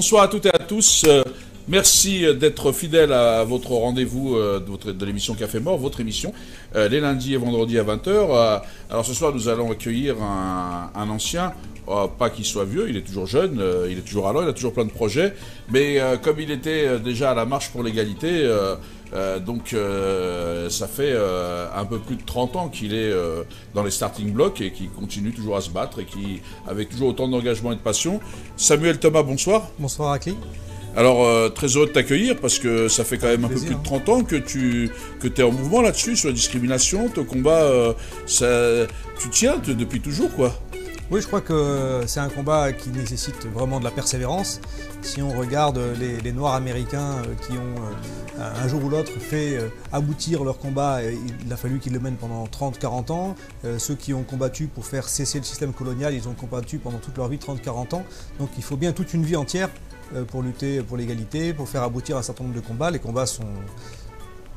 Bonsoir à toutes et à tous. Merci d'être fidèles à votre rendez-vous de l'émission Café Mort, votre émission, les lundis et vendredis à 20h. Alors ce soir, nous allons accueillir un ancien, pas qu'il soit vieux, il est toujours jeune, il est toujours à l'heure, il a toujours plein de projets, mais comme il était déjà à la marche pour l'égalité, ça fait un peu plus de 30 ans qu'il est dans les starting blocks et qui continue toujours à se battre et qui, avec toujours autant d'engagement et de passion. Samuel Thomas, bonsoir. Bonsoir Akli. Alors, très heureux de t'accueillir parce que ça fait quand même un peu plus de 30 ans que tu es en mouvement là-dessus, sur la discrimination, ton combat, tu tiens depuis toujours, quoi. Oui, je crois que c'est un combat qui nécessite vraiment de la persévérance. Si on regarde les Noirs américains qui ont un jour ou l'autre fait aboutir leur combat, il a fallu qu'ils le mènent pendant 30-40 ans. Ceux qui ont combattu pour faire cesser le système colonial, ils ont combattu pendant toute leur vie 30-40 ans. Donc il faut bien toute une vie entière pour lutter pour l'égalité, pour faire aboutir un certain nombre de combats. Les combats sont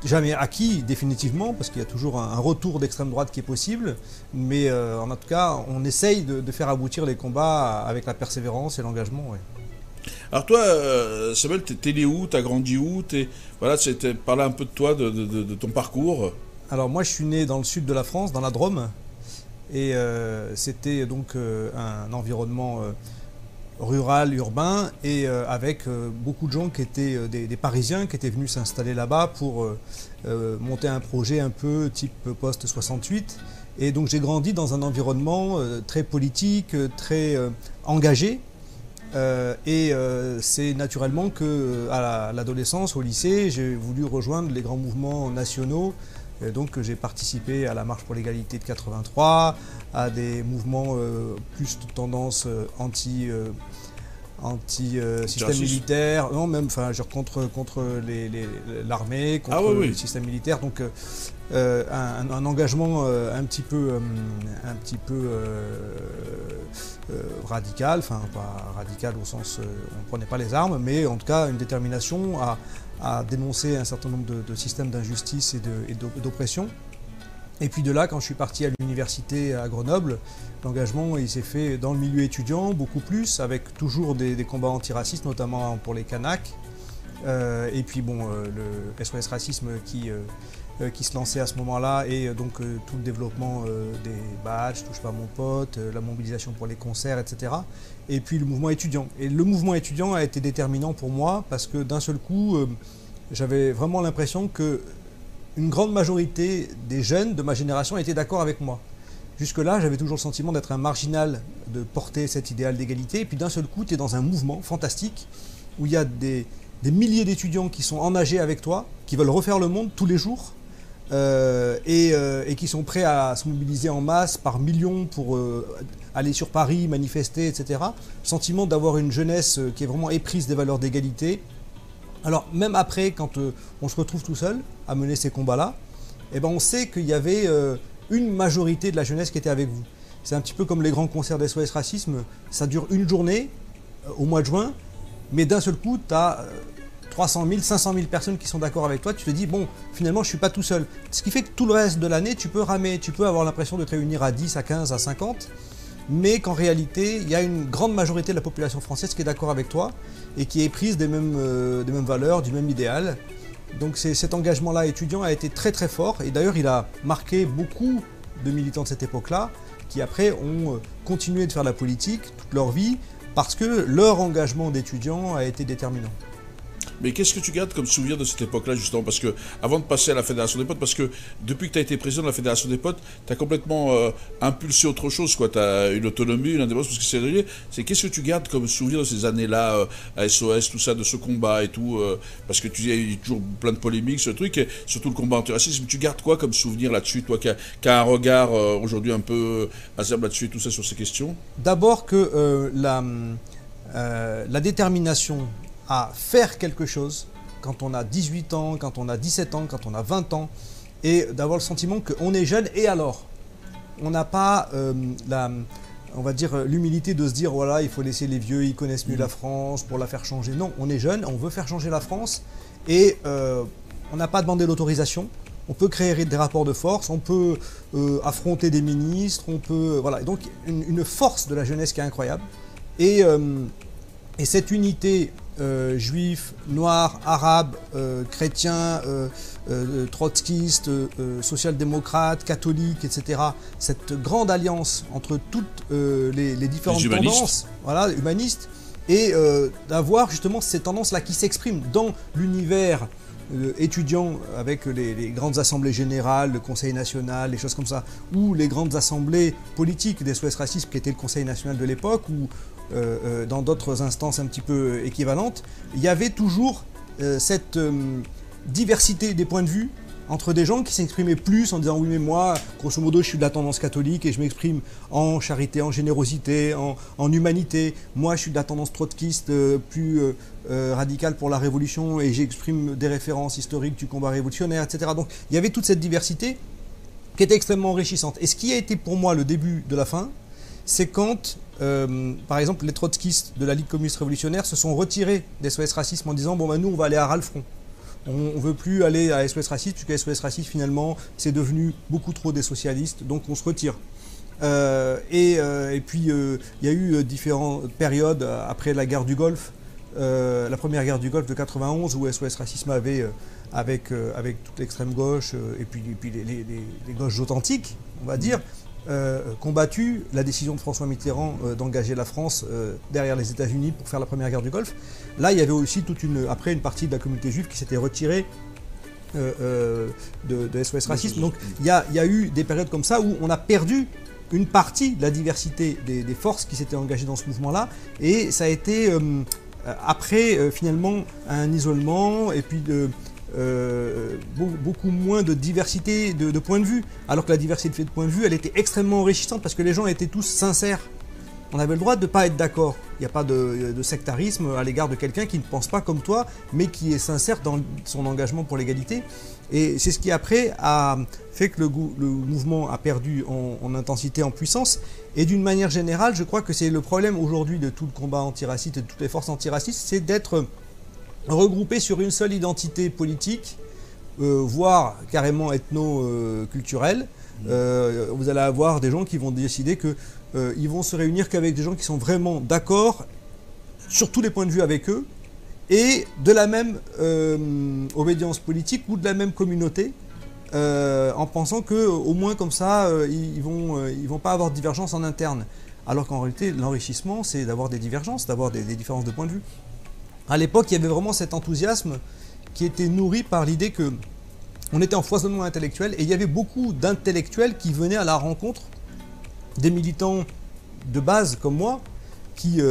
jamais acquis définitivement, parce qu'il y a toujours un retour d'extrême droite qui est possible, mais en tout cas, on essaye de faire aboutir les combats avec la persévérance et l'engagement. Ouais. Alors toi, Samuel, t'es né où? T'as grandi où? Voilà, parle un peu de toi, de ton parcours. Alors moi, je suis né dans le sud de la France, dans la Drôme, et c'était donc un environnement rural, urbain, et avec beaucoup de gens qui étaient des Parisiens qui étaient venus s'installer là-bas pour monter un projet un peu type post-68. Et donc j'ai grandi dans un environnement très politique, très engagé. C'est naturellement qu'à l'adolescence, au lycée, j'ai voulu rejoindre les grands mouvements nationaux. Donc j'ai participé à la marche pour l'égalité de 83, à des mouvements plus de tendance anti-système militaire, non même, enfin, contre l'armée, contre le système militaire. Donc un engagement un petit peu radical, enfin pas radical au sens on ne prenait pas les armes, mais en tout cas une détermination à dénoncer un certain nombre de systèmes d'injustice et d'oppression. Et puis de là, quand je suis parti à l'université à Grenoble, l'engagement il s'est fait dans le milieu étudiant, beaucoup plus, avec toujours des combats antiracistes, notamment pour les Kanaks. Et puis bon, le SOS Racisme qui se lançait à ce moment-là, et donc tout le développement des badges, Touche pas à mon pote, la mobilisation pour les concerts, etc. Et puis le mouvement étudiant. Et le mouvement étudiant a été déterminant pour moi, parce que d'un seul coup, j'avais vraiment l'impression que une grande majorité des jeunes de ma génération étaient d'accord avec moi. Jusque-là, j'avais toujours le sentiment d'être un marginal, de porter cet idéal d'égalité. Et puis d'un seul coup, tu es dans un mouvement fantastique où il y a des milliers d'étudiants qui sont engagés avec toi, qui veulent refaire le monde tous les jours et qui sont prêts à se mobiliser en masse par millions pour aller sur Paris, manifester, etc. Le sentiment d'avoir une jeunesse qui est vraiment éprise des valeurs d'égalité. Alors même après, quand on se retrouve tout seul à mener ces combats-là, eh ben, on sait qu'il y avait une majorité de la jeunesse qui était avec vous. C'est un petit peu comme les grands concerts d'SOS Racisme, ça dure une journée au mois de juin, mais d'un seul coup, tu as 300 000, 500 000 personnes qui sont d'accord avec toi, tu te dis, bon, finalement, je ne suis pas tout seul. Ce qui fait que tout le reste de l'année, tu peux ramer, tu peux avoir l'impression de te réunir à 10, à 15, à 50, mais qu'en réalité, il y a une grande majorité de la population française qui est d'accord avec toi et qui est prise des mêmes valeurs, du même idéal. Donc cet engagement-là étudiant a été très très fort, et d'ailleurs il a marqué beaucoup de militants de cette époque-là qui après ont continué de faire de la politique toute leur vie parce que leur engagement d'étudiant a été déterminant. Mais qu'est-ce que tu gardes comme souvenir de cette époque-là, justement? Parce que, avant de passer à la Fédération des Potes, parce que depuis que tu as été président de la Fédération des Potes, tu as complètement impulsé autre chose, quoi. Tu as une autonomie, une indépendance, parce que c'est qu'est-ce que tu gardes comme souvenir de ces années-là, à SOS, tout ça, de ce combat et tout, parce que tu y a toujours plein de polémiques, ce truc, et surtout le combat antiracisme. Tu gardes quoi comme souvenir là-dessus, toi, qui a un regard aujourd'hui un peu acerbe là-dessus et tout ça, sur ces questions? D'abord que la détermination à faire quelque chose quand on a 18 ans, quand on a 17 ans, quand on a 20 ans, et d'avoir le sentiment qu'on est jeune, et alors on n'a pas on va dire, l'humilité de se dire voilà, il faut laisser les vieux, ils connaissent mieux la France pour la faire changer. Non, on est jeune, on veut faire changer la France, et on n'a pas demandé l'autorisation. On peut créer des rapports de force, on peut affronter des ministres, on peut, voilà. Donc une force de la jeunesse qui est incroyable. Et Et cette unité juifs, noirs, arabes, chrétiens, trotskistes, social-démocrates, catholiques, etc. Cette grande alliance entre toutes les différentes tendances, voilà, humanistes, et d'avoir justement ces tendances-là qui s'expriment dans l'univers étudiant avec les grandes assemblées générales, le Conseil national, les choses comme ça, ou les grandes assemblées politiques des SOS Racisme qui était le Conseil national de l'époque, ou dans d'autres instances un petit peu équivalentes, il y avait toujours cette diversité des points de vue entre des gens qui s'exprimaient plus en disant oui mais moi, grosso modo, je suis de la tendance catholique et je m'exprime en charité, en générosité, en humanité. Moi, je suis de la tendance trotskiste, plus radicale pour la révolution et j'exprime des références historiques du combat révolutionnaire, etc. Donc, il y avait toute cette diversité qui était extrêmement enrichissante. Et ce qui a été pour moi le début de la fin, c'est quand, par exemple, les trotskistes de la Ligue communiste révolutionnaire se sont retirés des SOS Racisme en disant bon ben nous, on va aller à ras le front. On ne veut plus aller à SOS Racisme, puisque SOS Racisme, finalement, c'est devenu beaucoup trop des socialistes, donc on se retire. Et puis, il y a eu différentes périodes après la guerre du Golfe, la première guerre du Golfe de 91, où SOS Racisme avait, avec toute l'extrême gauche, et puis les gauches authentiques, on va dire, combattu la décision de François Mitterrand d'engager la France derrière les États-Unis pour faire la première guerre du Golfe. Là, il y avait aussi après une partie de la communauté juive qui s'était retirée de SOS Racisme. Donc il y a eu des périodes comme ça où on a perdu une partie de la diversité des forces qui s'étaient engagées dans ce mouvement-là. Et ça a été après finalement un isolement et puis beaucoup moins de diversité de points de vue, alors que la diversité de points de vue, elle était extrêmement enrichissante parce que les gens étaient tous sincères. On avait le droit de ne pas être d'accord. Il n'y a pas de sectarisme à l'égard de quelqu'un qui ne pense pas comme toi, mais qui est sincère dans son engagement pour l'égalité. Et c'est ce qui après a fait que le mouvement a perdu en intensité, en puissance. Et d'une manière générale, je crois que c'est le problème aujourd'hui de tout le combat antiraciste et de toutes les forces antiracistes, c'est d'être regroupés sur une seule identité politique, voire carrément ethno-culturelle. Vous allez avoir des gens qui vont décider qu'ils vont se réunir qu'avec des gens qui sont vraiment d'accord sur tous les points de vue avec eux et de la même obédience politique ou de la même communauté, en pensant qu'au moins comme ça, ils vont pas avoir de divergence en interne. Alors qu'en réalité, l'enrichissement, c'est d'avoir des divergences, d'avoir des différences de point de vue. À l'époque, il y avait vraiment cet enthousiasme qui était nourri par l'idée que on était en foisonnement intellectuel et il y avait beaucoup d'intellectuels qui venaient à la rencontre des militants de base comme moi, qui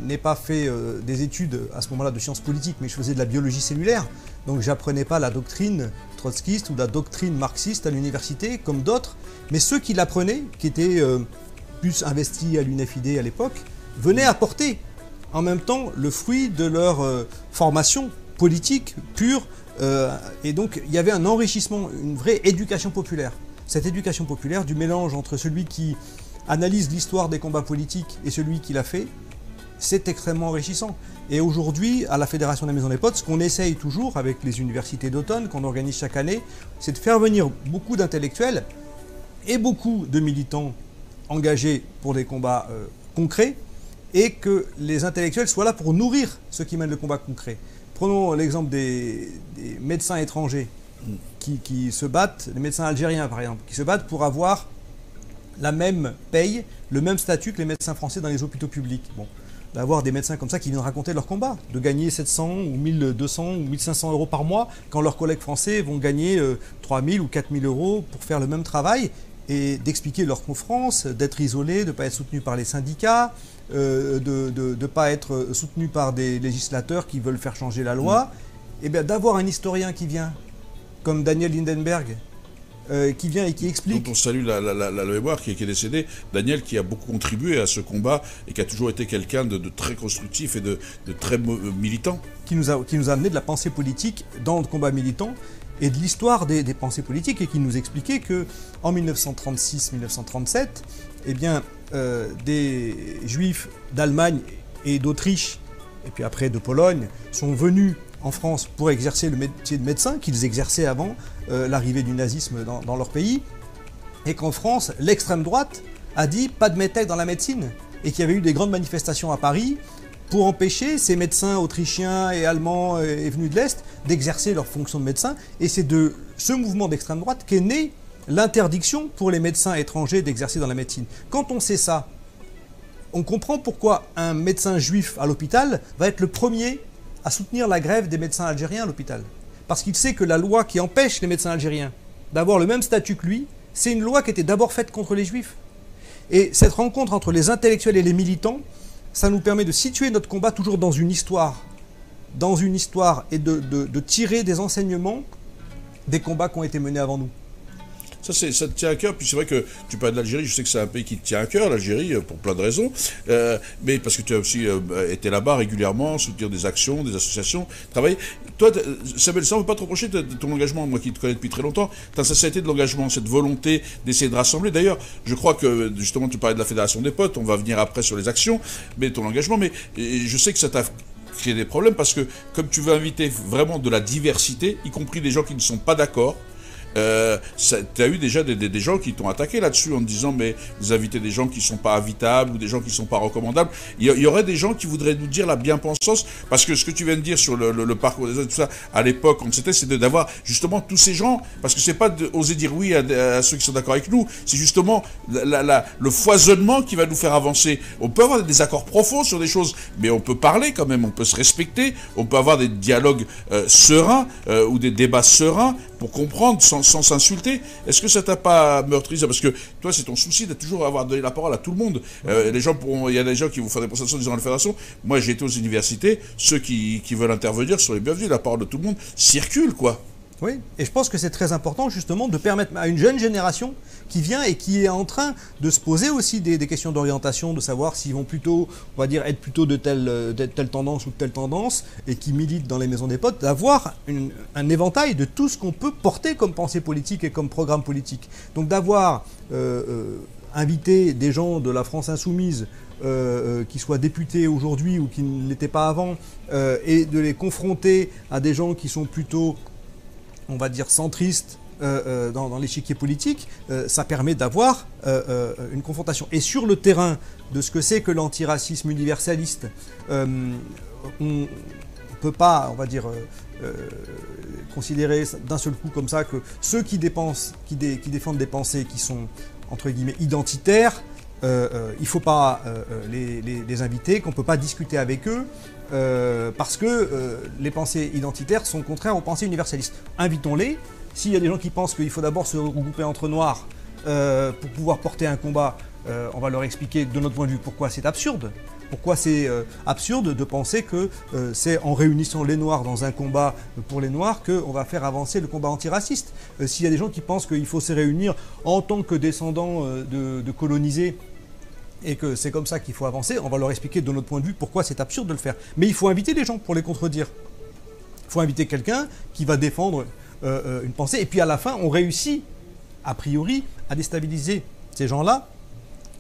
n'ai pas fait des études à ce moment-là de sciences politiques, mais je faisais de la biologie cellulaire, donc j'apprenais pas la doctrine trotskiste ou la doctrine marxiste à l'université comme d'autres, mais ceux qui l'apprenaient, qui étaient plus investis à l'UNFID à l'époque, venaient apporter en même temps le fruit de leur formation politique pure, et donc il y avait un enrichissement, une vraie éducation populaire. Cette éducation populaire du mélange entre celui qui analyse l'histoire des combats politiques et celui qui l'a fait, c'est extrêmement enrichissant. Et aujourd'hui, à la Fédération des Maisons des Potes, ce qu'on essaye toujours avec les universités d'automne qu'on organise chaque année, c'est de faire venir beaucoup d'intellectuels et beaucoup de militants engagés pour des combats concrets, et que les intellectuels soient là pour nourrir ceux qui mènent le combat concret. Prenons l'exemple des médecins étrangers qui se battent, les médecins algériens par exemple, qui se battent pour avoir la même paye, le même statut que les médecins français dans les hôpitaux publics. Bon, d'avoir des médecins comme ça qui viennent raconter leur combat, de gagner 700 ou 1200 ou 1500 euros par mois, quand leurs collègues français vont gagner 3000 ou 4000 euros pour faire le même travail, et d'expliquer leurs souffrances, d'être isolés, de ne pas être soutenus par les syndicats, de ne pas être soutenus par des législateurs qui veulent faire changer la loi, et bien d'avoir un historien qui vient, comme Daniel Lindenberg, qui vient et qui explique... Donc on salue la mémoire qui est décédée. Daniel qui a beaucoup contribué à ce combat et qui a toujours été quelqu'un de très constructif et de très militant. Qui nous a amené de la pensée politique dans le combat militant et de l'histoire des pensées politiques, et qui nous expliquait qu'en 1936-1937, eh bien, des Juifs d'Allemagne et d'Autriche, et puis après de Pologne, sont venus en France pour exercer le métier de médecin qu'ils exerçaient avant l'arrivée du nazisme dans leur pays, et qu'en France, l'extrême droite a dit pas de métèques dans la médecine, et qu'il y avait eu des grandes manifestations à Paris pour empêcher ces médecins autrichiens et allemands et venus de l'Est d'exercer leur fonction de médecin. Et c'est de ce mouvement d'extrême droite qu'est née l'interdiction pour les médecins étrangers d'exercer dans la médecine. Quand on sait ça, on comprend pourquoi un médecin juif à l'hôpital va être le premier à soutenir la grève des médecins algériens à l'hôpital. Parce qu'il sait que la loi qui empêche les médecins algériens d'avoir le même statut que lui, c'est une loi qui était d'abord faite contre les juifs. Et cette rencontre entre les intellectuels et les militants, ça nous permet de situer notre combat toujours dans une histoire et de tirer des enseignements des combats qui ont été menés avant nous. Ça te tient à cœur, puis c'est vrai que tu parles de l'Algérie, je sais que c'est un pays qui te tient à cœur, l'Algérie, pour plein de raisons, mais parce que tu as aussi été là-bas régulièrement, soutenir des actions, des associations, travailler. Toi, Samuel, ça on ne veut pas te reprocher de ton engagement, moi qui te connais depuis très longtemps, ça a été de l'engagement, cette volonté d'essayer de rassembler. D'ailleurs, je crois que, justement, tu parlais de la Fédération des potes, on va venir après sur les actions, mais ton engagement, mais je sais que ça t'a créé des problèmes, parce que comme tu veux inviter vraiment de la diversité, y compris des gens qui ne sont pas d'accord, tu as eu déjà des gens qui t'ont attaqué là-dessus en te disant mais vous invitez des gens qui ne sont pas invitables ou des gens qui ne sont pas recommandables. Il y aurait des gens qui voudraient nous dire la bien-pensance, parce que ce que tu viens de dire sur le parcours des autres, tout ça, à l'époque, c'est d'avoir justement tous ces gens, parce que c'est pas d'oser dire oui à ceux qui sont d'accord avec nous, c'est justement le foisonnement qui va nous faire avancer. On peut avoir des accords profonds sur des choses, mais on peut parler quand même, on peut se respecter, on peut avoir des dialogues sereins ou des débats sereins pour comprendre sans s'insulter. Est-ce que ça t'a pas meurtri ça? Parce que toi, c'est ton souci de toujours avoir donné la parole à tout le monde. Il y a des gens qui vont faire des prestations disant à la fédération. Moi, j'ai été aux universités. Ceux qui veulent intervenir sont les bienvenus. La parole de tout le monde circule, quoi. Oui, et je pense que c'est très important justement de permettre à une jeune génération qui vient et qui est en train de se poser aussi des questions d'orientation, de savoir s'ils vont plutôt, on va dire, être plutôt de telle tendance ou de telle tendance, et qui militent dans les maisons des potes, d'avoir un éventail de tout ce qu'on peut porter comme pensée politique et comme programme politique. Donc d'avoir invité des gens de la France insoumise qui soient députés aujourd'hui ou qui ne l'étaient pas avant, et de les confronter à des gens qui sont plutôt, on va dire, centristes dans l'échiquier politique, ça permet d'avoir une confrontation. Et sur le terrain de ce que c'est que l'antiracisme universaliste, on ne peut pas, on va dire, considérer d'un seul coup comme ça que ceux qui défendent des pensées qui sont, entre guillemets, identitaires, il ne faut pas les inviter, qu'on ne peut pas discuter avec eux, parce que les pensées identitaires sont contraires aux pensées universalistes. Invitons-les. S'il y a des gens qui pensent qu'il faut d'abord se regrouper entre noirs pour pouvoir porter un combat, on va leur expliquer de notre point de vue pourquoi c'est absurde. Pourquoi c'est absurde de penser que c'est en réunissant les Noirs dans un combat pour les Noirs qu'on va faire avancer le combat antiraciste. S'il y a des gens qui pensent qu'il faut se réunir en tant que descendants de colonisés et que c'est comme ça qu'il faut avancer, on va leur expliquer de notre point de vue pourquoi c'est absurde de le faire. Mais il faut inviter les gens pour les contredire. Il faut inviter quelqu'un qui va défendre une pensée, et puis à la fin, on réussit, a priori, à déstabiliser ces gens-là,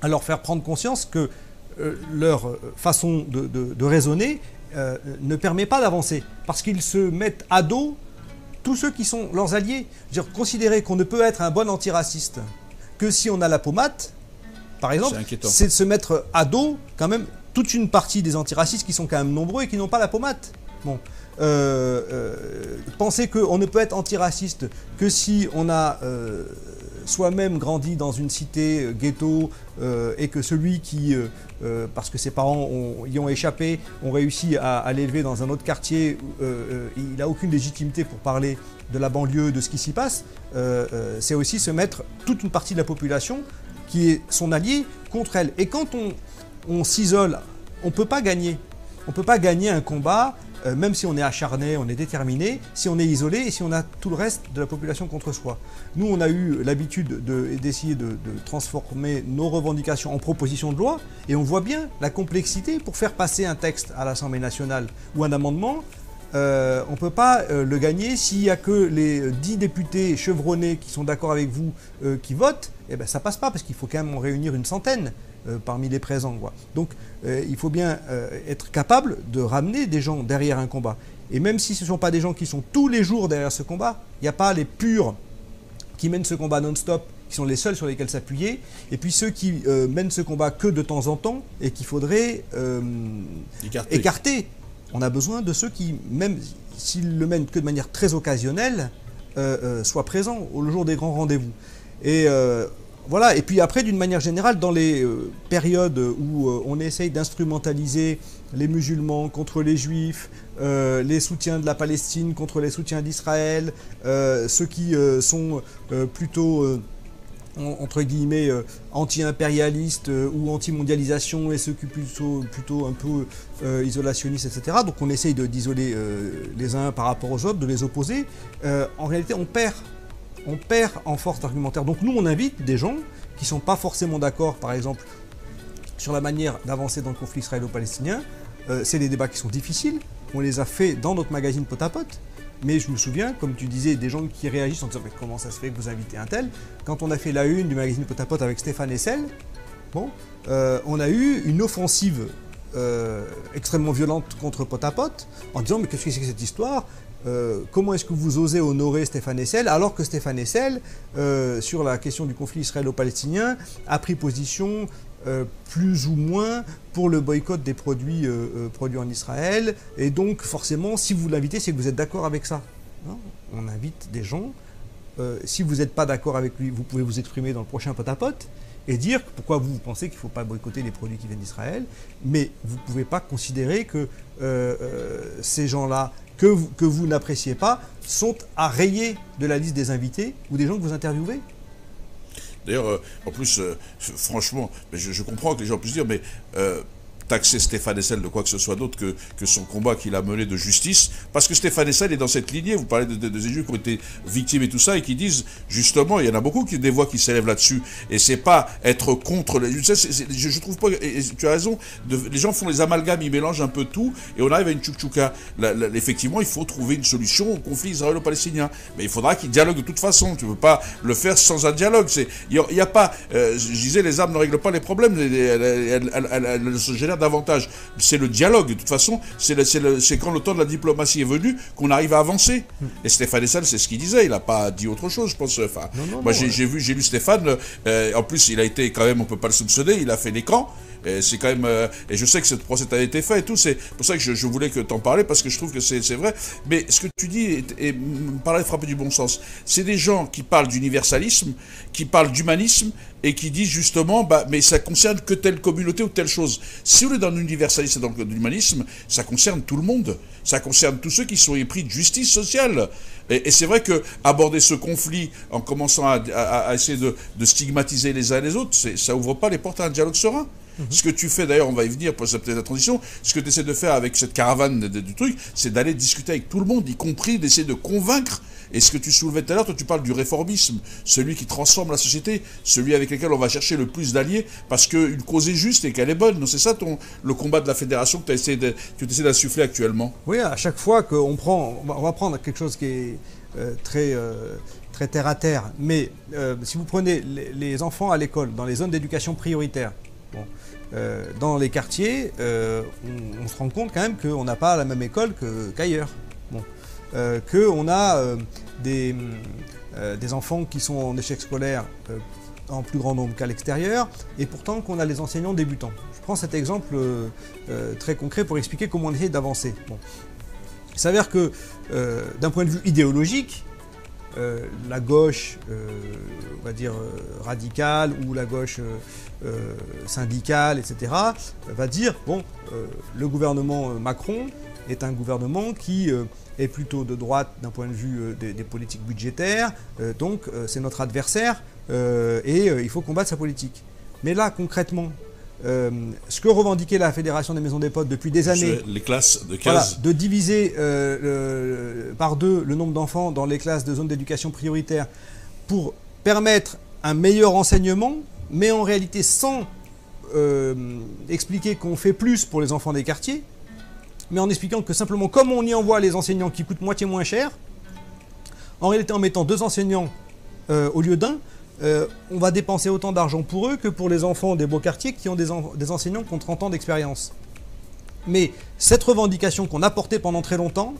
à leur faire prendre conscience que leur façon de raisonner ne permet pas d'avancer, parce qu'ils se mettent à dos tous ceux qui sont leurs alliés. Je veux dire, considérer qu'on ne peut être un bon antiraciste que si on a la pommade, par exemple, c'est de se mettre à dos quand même toute une partie des antiracistes qui sont quand même nombreux et qui n'ont pas la pommade. Bon. Penser qu'on ne peut être antiraciste que si on a soi-même grandi dans une cité ghetto et que celui qui, parce que ses parents y ont échappé, ont réussi à l'élever dans un autre quartier, il n'a aucune légitimité pour parler de la banlieue, de ce qui s'y passe, c'est aussi se mettre toute une partie de la population qui est son allié contre elle. Et quand on s'isole, on ne peut pas gagner. On ne peut pas gagner un combat, même si on est acharné, on est déterminé, si on est isolé et si on a tout le reste de la population contre soi. Nous, on a eu l'habitude d'essayer de transformer nos revendications en propositions de loi, et on voit bien la complexité pour faire passer un texte à l'Assemblée nationale ou un amendement. On ne peut pas le gagner s'il n'y a que les 10 députés chevronnés qui sont d'accord avec vous qui votent. Eh ben, ça ne passe pas, parce qu'il faut quand même en réunir une centaine parmi les présents, quoi. Donc il faut bien être capable de ramener des gens derrière un combat. Et même si ce ne sont pas des gens qui sont tous les jours derrière ce combat, il n'y a pas les purs qui mènent ce combat non-stop qui sont les seuls sur lesquels s'appuyer, et puis ceux qui mènent ce combat que de temps en temps et qu'il faudrait écarter. On a besoin de ceux qui, même s'ils le mènent que de manière très occasionnelle, soient présents le jour des grands rendez-vous. Et voilà. Et puis après, d'une manière générale, dans les périodes où on essaye d'instrumentaliser les musulmans contre les juifs, les soutiens de la Palestine contre les soutiens d'Israël, ceux qui sont plutôt entre guillemets anti-impérialistes ou anti-mondialisation, et ceux qui plutôt un peu isolationnistes, etc. Donc on essaye d'isoler les uns par rapport aux autres, de les opposer. En réalité, on perd en force argumentaire. Donc nous, on invite des gens qui ne sont pas forcément d'accord, par exemple, sur la manière d'avancer dans le conflit israélo-palestinien. C'est des débats qui sont difficiles. On les a fait dans notre magazine Pot à Pot. Mais je me souviens, comme tu disais, des gens qui réagissent en disant « Comment ça se fait que vous invitez un tel ?» Quand on a fait la une du magazine Pot à Pot avec Stéphane Hessel, bon, on a eu une offensive extrêmement violente contre Pot à Pot en disant « Mais qu'est-ce que c'est que cette histoire ? Comment est-ce que vous osez honorer Stéphane Hessel alors que Stéphane Hessel, sur la question du conflit israélo-palestinien, a pris position plus ou moins pour le boycott des produits produits en Israël, et donc forcément, si vous l'invitez, c'est que vous êtes d'accord avec ça. Non, on invite des gens, si vous n'êtes pas d'accord avec lui, vous pouvez vous exprimer dans le prochain Pot à Pot et dire pourquoi vous pensez qu'il ne faut pas boycotter les produits qui viennent d'Israël, mais vous ne pouvez pas considérer que ces gens-là, que vous n'appréciez pas, sont à rayer de la liste des invités ou des gens que vous interviewez. D'ailleurs, en plus, franchement, je comprends que les gens puissent dire, mais taxer Stéphane Hessel de quoi que ce soit d'autre que son combat qu'il a mené de justice, parce que Stéphane Hessel est dans cette lignée. Vous parlez de ces Juifs qui ont été victimes et tout ça, et qui disent, justement, il y en a beaucoup des voix qui s'élèvent là-dessus, et c'est pas être contre les... Je trouve pas, et tu as raison, les gens font les amalgames, ils mélangent un peu tout, et on arrive à une tchouk-tchouka. Effectivement, il faut trouver une solution au conflit israélo-palestinien, mais il faudra qu'ils dialoguent de toute façon. Tu ne peux pas le faire sans un dialogue. Il y a pas, je disais, les armes ne règlent pas les problèmes, elles se génèrent davantage. C'est le dialogue. De toute façon, c'est quand le temps de la diplomatie est venu qu'on arrive à avancer. Et Stéphane Hessel, c'est ce qu'il disait. Il n'a pas dit autre chose, je pense. Enfin, moi, j'ai lu Stéphane. En plus, il a été quand même, on peut pas le soupçonner. Il a fait des camps. C'est quand même, et je sais que cette procès a été fait et tout, c'est pour ça que je voulais que t'en parlais, parce que je trouve que c'est vrai. Mais ce que tu dis me paraît frapper du bon sens. C'est des gens qui parlent d'universalisme, qui parlent d'humanisme, et qui disent justement, mais ça concerne que telle communauté ou telle chose. Si on est dans l'universalisme et dans l'humanisme, ça concerne tout le monde. Ça concerne tous ceux qui sont épris de justice sociale. Et c'est vrai que aborder ce conflit en commençant à essayer de stigmatiser les uns et les autres, ça ouvre pas les portes à un dialogue serein. Ce que tu fais, d'ailleurs, on va y venir pour peut-être la transition, ce que tu essaies de faire avec cette caravane du truc, c'est d'aller discuter avec tout le monde, y compris d'essayer de convaincre. Et ce que tu soulevais tout à l'heure, toi tu parles du réformisme, celui qui transforme la société, celui avec lequel on va chercher le plus d'alliés, parce qu'une cause est juste et qu'elle est bonne. C'est ça le combat de la fédération que tu essaies d'insuffler actuellement. Oui, à chaque fois qu'on prend, on va prendre quelque chose qui est très terre à terre, mais si vous prenez les enfants à l'école, dans les zones d'éducation prioritaire, dans les quartiers, on se rend compte quand même qu'on n'a pas la même école qu'ailleurs. Qu'on a des enfants qui sont en échec scolaire en plus grand nombre qu'à l'extérieur, et pourtant qu'on a les enseignants débutants. Je prends cet exemple très concret pour expliquer comment on essaie d'avancer. Il s'avère que, d'un point de vue idéologique, la gauche, on va dire radicale, ou la gauche syndicale, etc., va dire, le gouvernement Macron est un gouvernement qui est plutôt de droite d'un point de vue des politiques budgétaires, donc c'est notre adversaire, et il faut combattre sa politique. Mais là, concrètement, ce que revendiquait la Fédération des Maisons des Potes depuis des années, les classes de 15, voilà, de diviser par 2 le nombre d'enfants dans les classes de zone d'éducation prioritaire pour permettre un meilleur enseignement, mais en réalité sans expliquer qu'on fait plus pour les enfants des quartiers, mais en expliquant que simplement, comme on y envoie les enseignants qui coûtent moitié moins cher, en réalité en mettant 2 enseignants au lieu d'un, on va dépenser autant d'argent pour eux que pour les enfants des beaux quartiers qui ont des enseignants qui ont 30 ans d'expérience. Mais cette revendication qu'on a portée pendant très longtemps,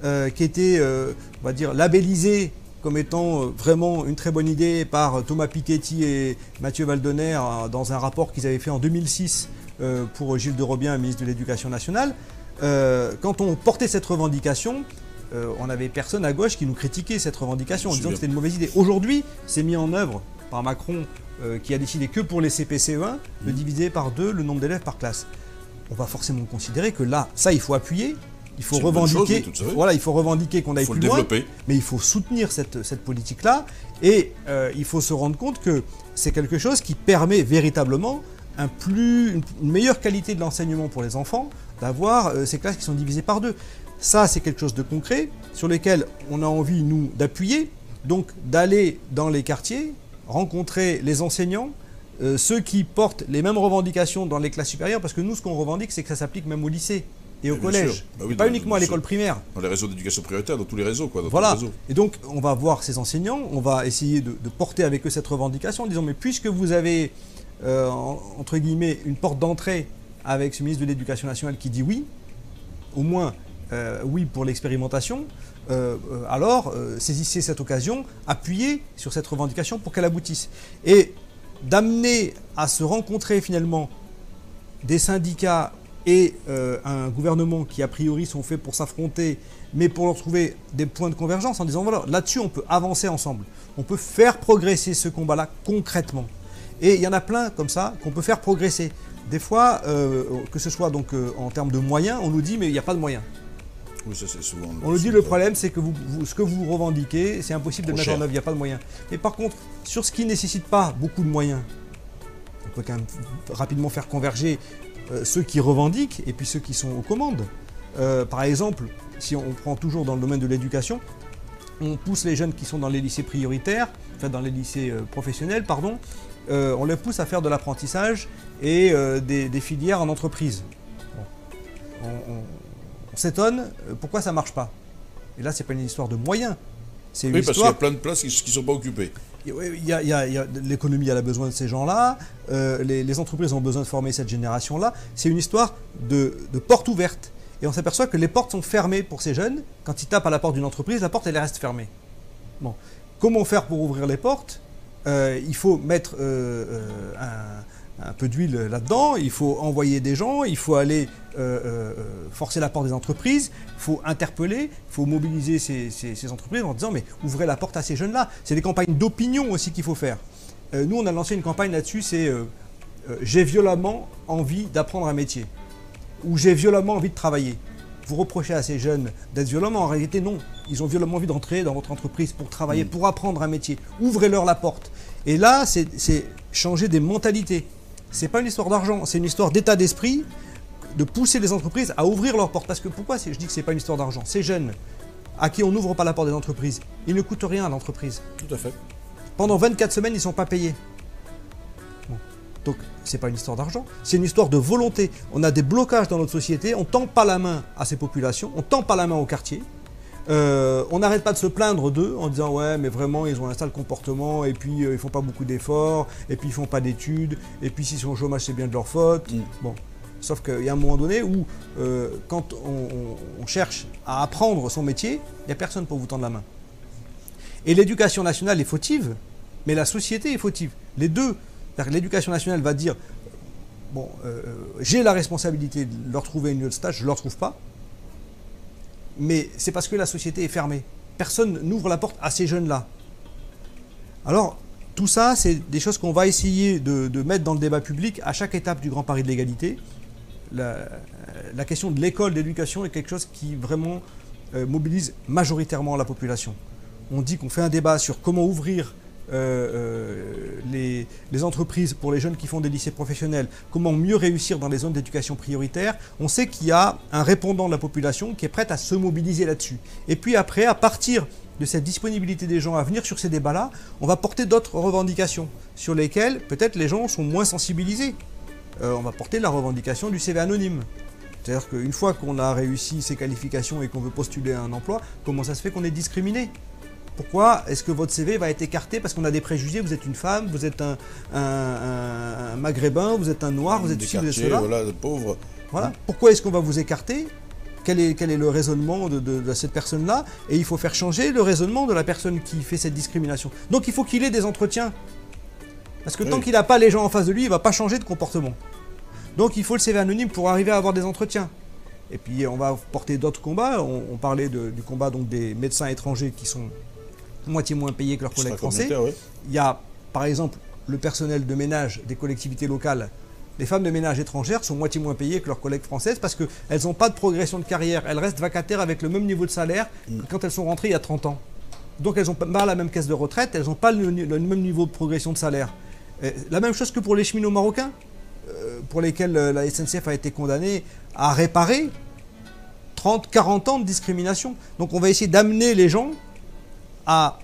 qui était, on va dire, labellisée comme étant vraiment une très bonne idée par Thomas Piketty et Mathieu Valdener dans un rapport qu'ils avaient fait en 2006 pour Gilles de Robien, ministre de l'Éducation nationale. Quand on portait cette revendication, on n'avait personne à gauche qui nous critiquait cette revendication en disant que c'était une mauvaise idée. Aujourd'hui, c'est mis en œuvre par Macron qui a décidé que pour les CP-CE1 de diviser par 2 le nombre d'élèves par classe. On va forcément considérer que là, ça il faut appuyer, il faut revendiquer, voilà, il faut revendiquer qu'on aille plus loin, mais il faut soutenir cette politique-là et il faut se rendre compte que c'est quelque chose qui permet véritablement une meilleure qualité de l'enseignement pour les enfants, d'avoir ces classes qui sont divisées par 2. Ça, c'est quelque chose de concret sur lequel on a envie, nous, d'appuyer, donc d'aller dans les quartiers, rencontrer les enseignants, ceux qui portent les mêmes revendications dans les classes supérieures, parce que nous, ce qu'on revendique, c'est que ça s'applique même au lycée et au collège, bah oui, pas uniquement à l'école primaire. Dans les réseaux d'éducation prioritaire, dans tous les réseaux, quoi. Voilà. Et donc, on va voir ces enseignants, on va essayer de porter avec eux cette revendication en disant, mais puisque vous avez, entre guillemets, une porte d'entrée avec ce ministre de l'Éducation nationale qui dit oui, au moins oui pour l'expérimentation, alors saisissez cette occasion, appuyez sur cette revendication pour qu'elle aboutisse. Et d'amener à se rencontrer finalement des syndicats et un gouvernement qui a priori sont faits pour s'affronter, mais pour leur trouver des points de convergence en disant voilà, là-dessus on peut avancer ensemble, on peut faire progresser ce combat-là concrètement. Et il y en a plein comme ça qu'on peut faire progresser. Des fois, que ce soit donc en termes de moyens, on nous dit mais il n'y a pas de moyens. Oui, ça c'est souvent. On nous dit le problème c'est que ce que vous revendiquez, c'est impossible de le mettre en œuvre, il n'y a pas de moyens. Mais par contre, sur ce qui ne nécessite pas beaucoup de moyens, on peut quand même rapidement faire converger ceux qui revendiquent et puis ceux qui sont aux commandes. Par exemple, si on prend toujours dans le domaine de l'éducation, on pousse les jeunes qui sont dans les lycées prioritaires, enfin dans les lycées professionnels, pardon, on les pousse à faire de l'apprentissage et des filières en entreprise. Bon. On s'étonne pourquoi ça ne marche pas. Et là, ce n'est pas une histoire de moyens. Oui, parce qu'il y a plein de places qui ne sont pas occupées. L'économie elle a besoin de ces gens-là, les entreprises ont besoin de former cette génération-là. C'est une histoire de porte ouverte. Et on s'aperçoit que les portes sont fermées pour ces jeunes. Quand ils tapent à la porte d'une entreprise, la porte elle reste fermée. Bon. Comment faire pour ouvrir les portes? Il faut mettre un peu d'huile là-dedans, il faut envoyer des gens, il faut aller forcer la porte des entreprises, il faut interpeller, il faut mobiliser ces entreprises en disant mais ouvrez la porte à ces jeunes-là. C'est des campagnes d'opinion aussi qu'il faut faire. Nous on a lancé une campagne là-dessus, c'est j'ai violemment envie d'apprendre un métier ou j'ai violemment envie de travailler. Vous reprochez à ces jeunes d'être violemment, en réalité non, ils ont violemment envie d'entrer dans votre entreprise pour travailler, pour apprendre un métier. Ouvrez-leur la porte. Et là c'est changer des mentalités. C'est pas une histoire d'argent, c'est une histoire d'état d'esprit, de pousser les entreprises à ouvrir leurs portes. Parce que pourquoi je dis que c'est pas une histoire d'argent? Ces jeunes à qui on n'ouvre pas la porte des entreprises, ils ne coûtent rien à l'entreprise. Tout à fait. Pendant 24 semaines, ils ne sont pas payés. Bon. Donc, c'est pas une histoire d'argent, c'est une histoire de volonté. On a des blocages dans notre société, on ne tend pas la main à ces populations, on ne tend pas la main au quartier. On n'arrête pas de se plaindre d'eux en disant ouais mais vraiment ils ont un sale comportement et puis ils font pas beaucoup d'efforts et puis ils font pas d'études et puis s'ils sont au chômage c'est bien de leur faute. Bon, sauf qu'il y a un moment donné où quand on cherche à apprendre son métier, il n'y a personne pour vous tendre la main. Et l'éducation nationale est fautive, mais la société est fautive. Les deux. L'éducation nationale va dire bon j'ai la responsabilité de leur trouver une lieu de stage, je ne leur trouve pas. Mais c'est parce que la société est fermée. Personne n'ouvre la porte à ces jeunes-là. Alors, tout ça, c'est des choses qu'on va essayer de mettre dans le débat public à chaque étape du Grand Paris de l'égalité. La question de l'école, de l'éducation est quelque chose qui vraiment mobilise majoritairement la population. On dit qu'on fait un débat sur comment ouvrir les entreprises pour les jeunes qui font des lycées professionnels, comment mieux réussir dans les zones d'éducation prioritaire. On sait qu'il y a un répondant de la population qui est prêt à se mobiliser là-dessus. Et puis après, à partir de cette disponibilité des gens à venir sur ces débats-là, on va porter d'autres revendications sur lesquelles peut-être les gens sont moins sensibilisés. On va porter la revendication du CV anonyme. C'est-à-dire qu'une fois qu'on a réussi ses qualifications et qu'on veut postuler à un emploi, comment ça se fait qu'on est discriminé ? Pourquoi est-ce que votre CV va être écarté parce qu'on a des préjugés? Vous êtes une femme, vous êtes un maghrébin, vous êtes un noir, vous êtes ci, vous êtes cela. Voilà, pauvre. Voilà. Pourquoi est-ce qu'on va vous écarter quel est le raisonnement de cette personne-là, et il faut faire changer le raisonnement de la personne qui fait cette discrimination. Donc il faut qu'il ait des entretiens. Parce que tant qu'il n'a pas les gens en face de lui, il ne va pas changer de comportement. Donc il faut le CV anonyme pour arriver à avoir des entretiens. Et puis on va porter d'autres combats. On parlait du combat donc, des médecins étrangers qui sont moitié moins payés que leurs collègues français. Il y a par exemple le personnel de ménage des collectivités locales. Les femmes de ménage étrangères sont moitié moins payées que leurs collègues françaises parce qu'elles n'ont pas de progression de carrière. Elles restent vacataires avec le même niveau de salaire que quand elles sont rentrées il y a 30 ans. Donc elles n'ont pas la même caisse de retraite, elles n'ont pas le même niveau de progression de salaire. La même chose que pour les cheminots marocains, pour lesquels la SNCF a été condamnée à réparer 30, 40 ans de discrimination. Donc on va essayer d'amener les gens à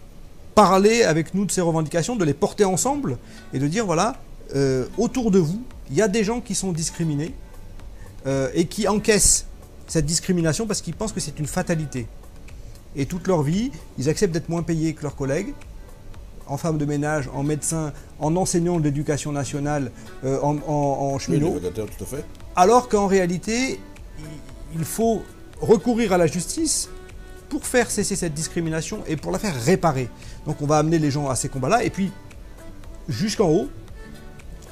parler avec nous de ces revendications, de les porter ensemble et de dire voilà, autour de vous, il y a des gens qui sont discriminés et qui encaissent cette discrimination parce qu'ils pensent que c'est une fatalité. Et toute leur vie, ils acceptent d'être moins payés que leurs collègues, en femmes de ménage, en médecins, en enseignants de l'éducation nationale, en cheminots. Oui, tout à fait. Alors qu'en réalité, il faut recourir à la justice pour faire cesser cette discrimination et pour la faire réparer. Donc on va amener les gens à ces combats-là. Et puis, jusqu'en haut,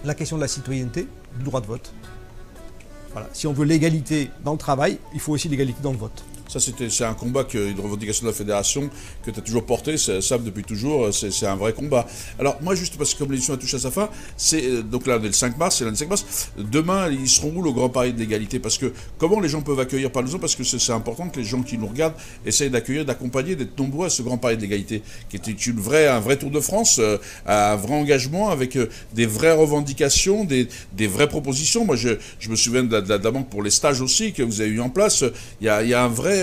la question de la citoyenneté, du droit de vote. Voilà. Si on veut l'égalité dans le travail, il faut aussi l'égalité dans le vote. Ça, c'est un combat, une revendication de la fédération que tu as toujours porté, ça depuis toujours, c'est un vrai combat. Alors moi, juste parce que comme l'édition a touché à sa fin, donc là on est le 5 mars, c'est lundi 5 mars, demain ils seront où le Grand Paris de l'égalité? Parce que comment les gens peuvent accueillir, parlons-en, parce que c'est important que les gens qui nous regardent essayent d'accueillir, d'accompagner, d'être nombreux à ce Grand Paris de l'égalité, qui était un vrai Tour de France, un vrai engagement avec des vraies revendications, des vraies propositions. Moi je me souviens de la banque pour les stages aussi que vous avez eu en place, il y a un vrai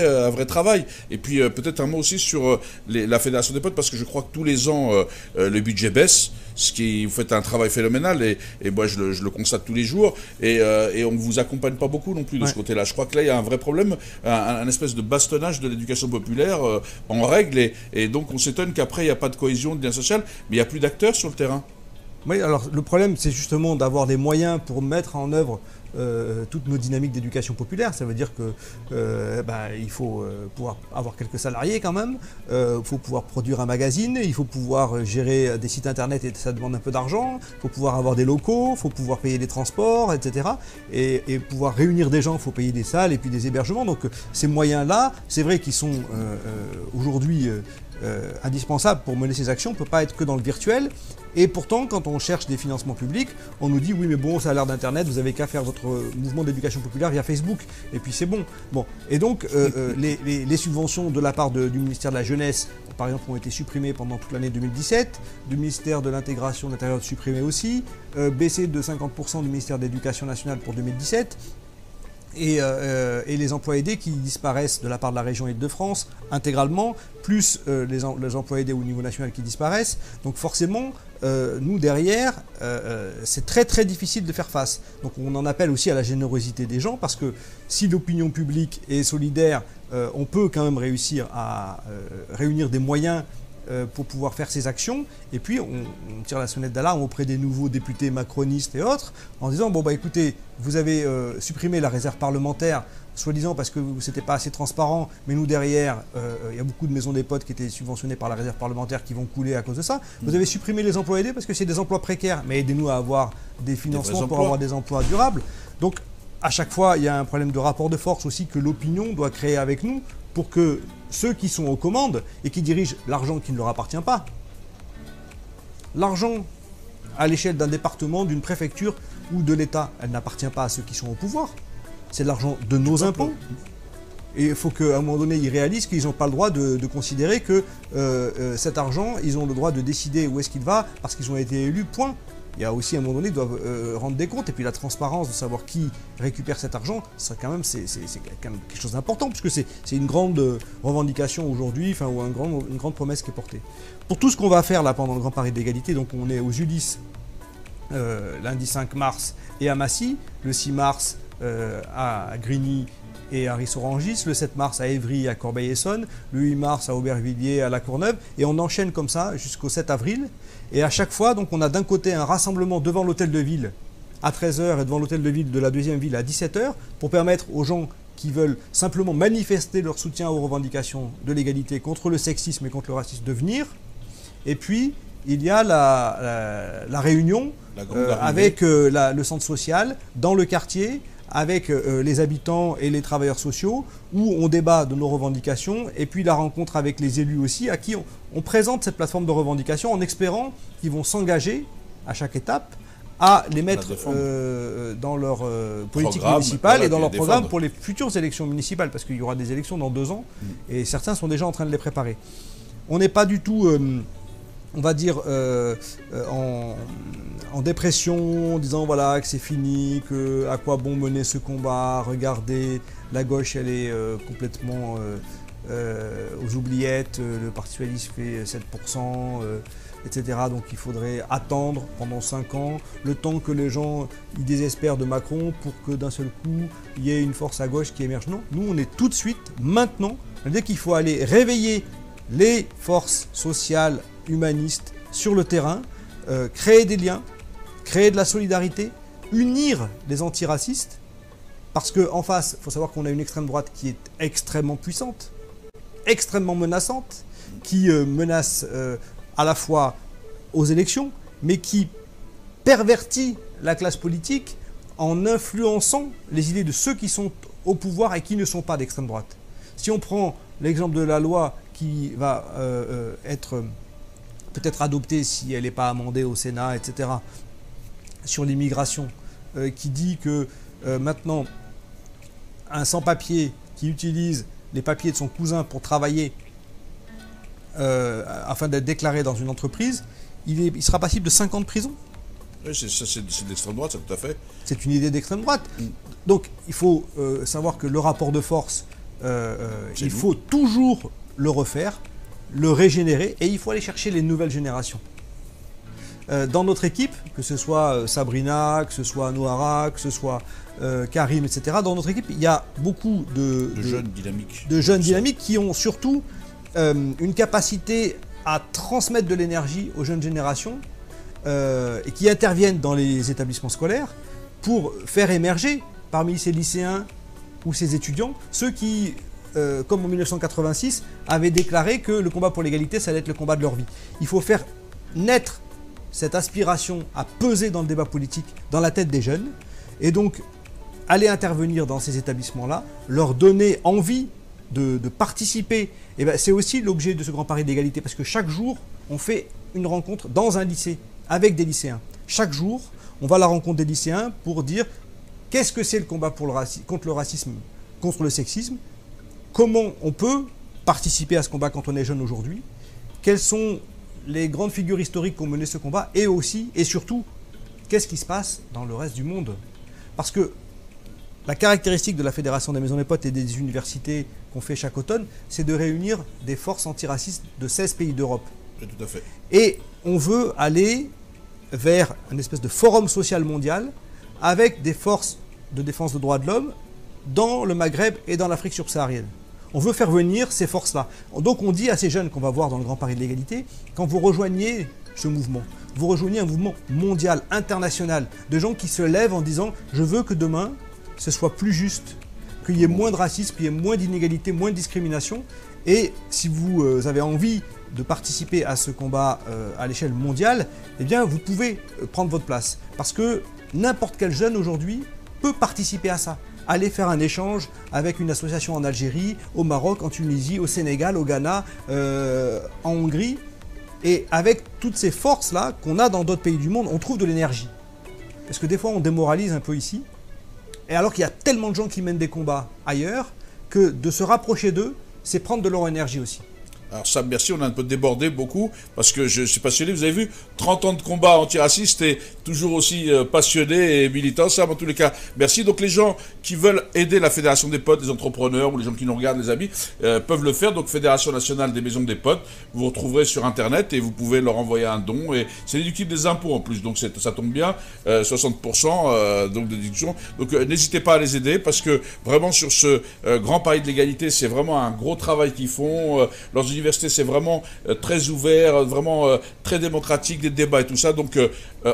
travail. Et puis peut-être un mot aussi sur la Fédération des potes, parce que je crois que tous les ans le budget baisse, vous faites un travail phénoménal et moi je le constate tous les jours et on ne vous accompagne pas beaucoup non plus de ce côté-là. Je crois que là il y a un vrai problème, un espèce de bastonnage de l'éducation populaire en règle et donc on s'étonne qu'après il n'y a pas de cohésion, de lien social, mais il n'y a plus d'acteurs sur le terrain. Oui, alors le problème c'est justement d'avoir des moyens pour mettre en œuvre toutes nos dynamiques d'éducation populaire. Ça veut dire que il faut pouvoir avoir quelques salariés quand même, il faut pouvoir produire un magazine, il faut pouvoir gérer des sites internet et ça demande un peu d'argent, il faut pouvoir avoir des locaux, il faut pouvoir payer des transports, etc. Et pouvoir réunir des gens, il faut payer des salles et puis des hébergements. Donc ces moyens-là, c'est vrai qu'ils sont aujourd'hui indispensables pour mener ces actions. On ne peut pas être que dans le virtuel. Et pourtant, quand on cherche des financements publics, on nous dit oui mais bon, ça a l'air d'Internet, vous avez qu'à faire votre mouvement d'éducation populaire via Facebook, et puis c'est bon. Et donc les subventions de la part du ministère de la Jeunesse, par exemple, ont été supprimées pendant toute l'année 2017, du ministère de l'Intégration de l'Intérieur supprimé aussi, baissé de 50% du ministère de l'Éducation nationale pour 2017. Et les emplois aidés qui disparaissent de la part de la région Île-de-France intégralement, plus les emplois aidés au niveau national qui disparaissent. Donc forcément, nous derrière, c'est très très difficile de faire face. Donc on en appelle aussi à la générosité des gens, parce que si l'opinion publique est solidaire, on peut quand même réussir à réunir des moyens pour pouvoir faire ces actions. Et puis on tire la sonnette d'alarme auprès des nouveaux députés macronistes et autres en disant bon bah écoutez, vous avez supprimé la réserve parlementaire soi-disant parce que c'était pas assez transparent, mais nous derrière il y a beaucoup de maisons des potes qui étaient subventionnées par la réserve parlementaire qui vont couler à cause de ça. Vous avez supprimé les emplois aidés parce que c'est des emplois précaires, mais aidez-nous à avoir des financements pour avoir des emplois durables. Donc à chaque fois il y a un problème de rapport de force aussi que l'opinion doit créer avec nous pour que ceux qui sont aux commandes et qui dirigent l'argent qui ne leur appartient pas, l'argent à l'échelle d'un département, d'une préfecture ou de l'État, elle n'appartient pas à ceux qui sont au pouvoir. C'est de l'argent de nos impôts. Et il faut qu'à un moment donné, ils réalisent qu'ils n'ont pas le droit de considérer que cet argent, ils ont le droit de décider où est-ce qu'il va parce qu'ils ont été élus, point. Il y a aussi, à un moment donné, ils doivent rendre des comptes. Et puis la transparence de savoir qui récupère cet argent, c'est quand même quelque chose d'important, puisque c'est une grande revendication aujourd'hui, ou une grande promesse qui est portée. Pour tout ce qu'on va faire là pendant le Grand Paris de l'égalité, donc on est aux Ulysses lundi 5 mars et à Massy, le 6 mars à Grigny et à Ris-Orangis, le 7 mars à Évry, à Corbeil-Essonnes, le 8 mars à Aubervilliers, à La Courneuve, et on enchaîne comme ça jusqu'au 7 avril. Et à chaque fois, donc, on a d'un côté un rassemblement devant l'hôtel de ville à 13 h et devant l'hôtel de ville de la deuxième ville à 17 h pour permettre aux gens qui veulent simplement manifester leur soutien aux revendications de l'égalité contre le sexisme et contre le racisme de venir. Et puis, il y a la réunion avec le centre social, dans le quartier, avec les habitants et les travailleurs sociaux, où on débat de nos revendications, et puis la rencontre avec les élus aussi, à qui on présente cette plateforme de revendications en espérant qu'ils vont s'engager à chaque étape à les mettre dans leur politique municipale et dans leur programme pour les futures élections municipales, parce qu'il y aura des élections dans 2 ans, et certains sont déjà en train de les préparer. On n'est pas du tout, on va dire, en dépression, en disant voilà que c'est fini, que à quoi bon mener ce combat, regardez, la gauche elle est complètement aux oubliettes, le Parti socialiste fait 7%, etc. Donc il faudrait attendre pendant 5 ans, le temps que les gens ils désespèrent de Macron pour que d'un seul coup il y ait une force à gauche qui émerge. Non, nous on est tout de suite, maintenant, dès qu'il faut aller réveiller les forces sociales, humanistes sur le terrain, créer des liens, créer de la solidarité, unir les antiracistes, parce qu'en face, il faut savoir qu'on a une extrême droite qui est extrêmement puissante, extrêmement menaçante, qui menace à la fois aux élections, mais qui pervertit la classe politique en influençant les idées de ceux qui sont au pouvoir et qui ne sont pas d'extrême droite. Si on prend l'exemple de la loi qui va être peut-être adoptée si elle n'est pas amendée au Sénat, etc., sur l'immigration, qui dit que maintenant, un sans-papier qui utilise les papiers de son cousin pour travailler afin d'être déclaré dans une entreprise, il sera passible de 5 ans de prison. Oui, c'est de l'extrême droite, ça, tout à fait. C'est une idée d'extrême droite. Donc, il faut savoir que le rapport de force, il faut toujours le refaire, le régénérer, et il faut aller chercher les nouvelles générations. Dans notre équipe, que ce soit Sabrina, que ce soit Noara, que ce soit Karim, etc., dans notre équipe, il y a beaucoup de jeunes dynamiques qui ont surtout une capacité à transmettre de l'énergie aux jeunes générations et qui interviennent dans les établissements scolaires pour faire émerger parmi ces lycéens ou ces étudiants ceux qui, comme en 1986, avaient déclaré que le combat pour l'égalité, ça allait être le combat de leur vie. Il faut faire naître cette aspiration à peser dans le débat politique dans la tête des jeunes, et donc aller intervenir dans ces établissements-là, leur donner envie de participer. Et ben, c'est aussi l'objet de ce Grand Paris d'égalité, parce que chaque jour, on fait une rencontre dans un lycée avec des lycéens. Chaque jour, on va à la rencontre des lycéens pour dire qu'est-ce que c'est le combat pour contre le racisme, contre le sexisme, comment on peut participer à ce combat quand on est jeune aujourd'hui, quelles sont les grandes figures historiques qui ont mené ce combat, et aussi, et surtout, qu'est-ce qui se passe dans le reste du monde. Parce que la caractéristique de la Fédération des Maisons des Potes et des universités qu'on fait chaque automne, c'est de réunir des forces antiracistes de 16 pays d'Europe. Oui, tout à fait. Et on veut aller vers une espèce de forum social mondial avec des forces de défense des droits de l'homme dans le Maghreb et dans l'Afrique subsaharienne. On veut faire venir ces forces-là. Donc on dit à ces jeunes qu'on va voir dans le Grand Paris de l'égalité, quand vous rejoignez ce mouvement, vous rejoignez un mouvement mondial, international, de gens qui se lèvent en disant « je veux que demain, ce soit plus juste, qu'il y ait moins de racisme, qu'il y ait moins d'inégalité, moins de discrimination. » Et si vous avez envie de participer à ce combat à l'échelle mondiale, eh bien vous pouvez prendre votre place. Parce que n'importe quel jeune aujourd'hui peut participer à ça. Aller faire un échange avec une association en Algérie, au Maroc, en Tunisie, au Sénégal, au Ghana, en Hongrie. Et avec toutes ces forces-là qu'on a dans d'autres pays du monde, on trouve de l'énergie. Parce que des fois, on démoralise un peu ici. Et alors qu'il y a tellement de gens qui mènent des combats ailleurs, que de se rapprocher d'eux, c'est prendre de leur énergie aussi. Alors Sam, merci, on a un peu débordé beaucoup, parce que je suis passionné, vous avez vu, 30 ans de combat antiraciste et toujours aussi passionné et militant, Sam, en tous les cas, merci. Donc les gens qui veulent aider la Fédération des Potes, les entrepreneurs ou les gens qui nous regardent, les amis, peuvent le faire. Donc Fédération Nationale des Maisons des Potes, vous retrouverez sur Internet et vous pouvez leur envoyer un don, et c'est déductible des impôts en plus, donc ça tombe bien, 60% donc de déduction. Donc n'hésitez pas à les aider, parce que vraiment sur ce Grand Paris de l'égalité, c'est vraiment un gros travail qu'ils font. Leurs universités, c'est vraiment très ouvert, vraiment très démocratique, des débats et tout ça. Donc,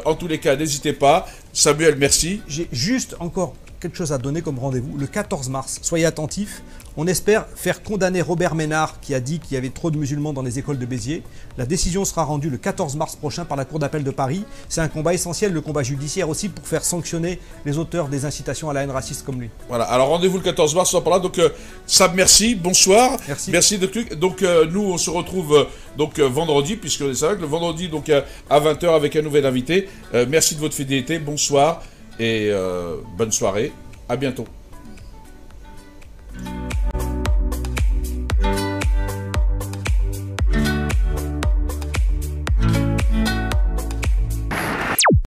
en tous les cas, n'hésitez pas. Samuel, merci. J'ai juste encore quelque chose à donner comme rendez-vous le 14 mars. Soyez attentifs. On espère faire condamner Robert Ménard qui a dit qu'il y avait trop de musulmans dans les écoles de Béziers. La décision sera rendue le 14 mars prochain par la Cour d'appel de Paris. C'est un combat essentiel, le combat judiciaire aussi, pour faire sanctionner les auteurs des incitations à la haine raciste comme lui. Voilà, alors rendez-vous le 14 mars, on en parlera. Donc Sab, merci, bonsoir. Merci de truc. Donc nous, on se retrouve vendredi, puisque c'est vrai que le vendredi donc à 20h avec un nouvel invité. Merci de votre fidélité, bonsoir et bonne soirée. À bientôt.